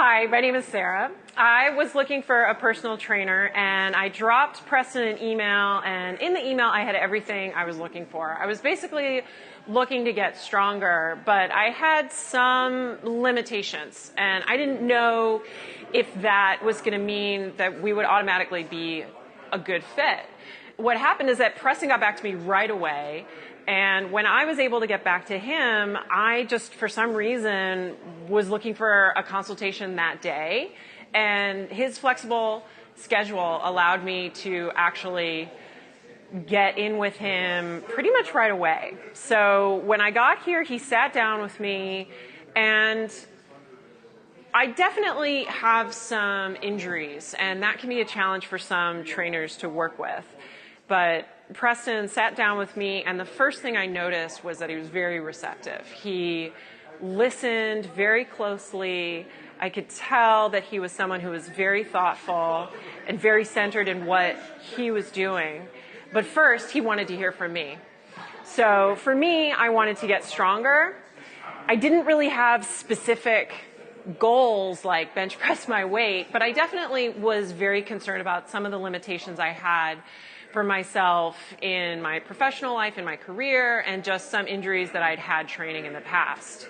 Hi, my name is Sara. I was looking for a personal trainer and I dropped Preston an email, and in the email I had everything I was looking for. I was basically looking to get stronger, but I had some limitations and I didn't know if that was going to mean that we would automatically be a good fit. What happened is that Preston got back to me right away. And when I was able to get back to him, I just, for some reason, was looking for a consultation that day. And his flexible schedule allowed me to actually get in with him pretty much right away. So when I got here, he sat down with me, and I definitely have some injuries, and that can be a challenge for some trainers to work with. But Preston sat down with me, and the first thing I noticed was that he was very receptive. He listened very closely. I could tell that he was someone who was very thoughtful and very centered in what he was doing. But first, he wanted to hear from me. So for me, I wanted to get stronger. I didn't really have specific goals like bench press my weight, but I definitely was very concerned about some of the limitations I had for myself in my professional life, in my career, and just some injuries that I'd had training in the past.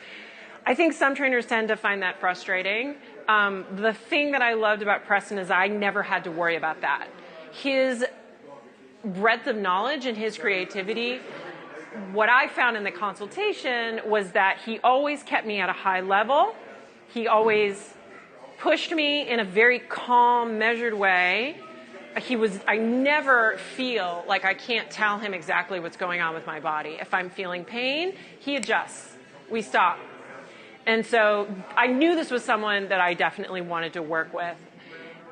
I think some trainers tend to find that frustrating. The thing that I loved about Preston is I never had to worry about that. His breadth of knowledge and his creativity, what I found in the consultation was that he always kept me at a high level. He always pushed me in a very calm, measured way. I never feel like I can't tell him exactly what's going on with my body. If I'm feeling pain, he adjusts. We stop. And so I knew this was someone that I definitely wanted to work with.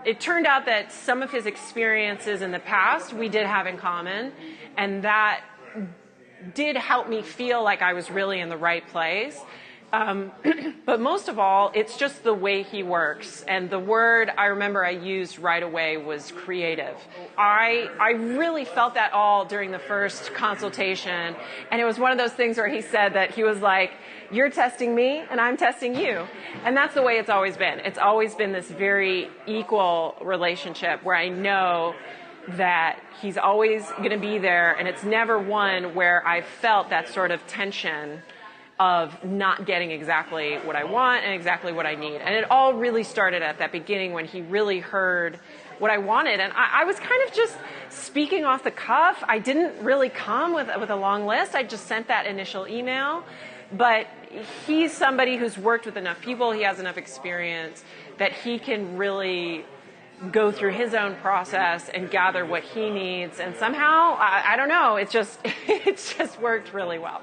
It turned out that some of his experiences in the past we did have in common, and that did help me feel like I was really in the right place. But most of all, it's just the way he works. And the word I remember I used right away was creative. I really felt that all during the first consultation. And it was one of those things where he said that he was like, you're testing me and I'm testing you. And that's the way it's always been. It's always been this very equal relationship where I know that he's always going to be there. And it's never one where I felt that sort of tension of not getting exactly what I want and exactly what I need. And it all really started at that beginning when he really heard what I wanted. And I was kind of just speaking off the cuff. I didn't really come with a long list. I just sent that initial email. But he's somebody who's worked with enough people. He has enough experience that he can really go through his own process and gather what he needs. And somehow, I don't know, it's just worked really well.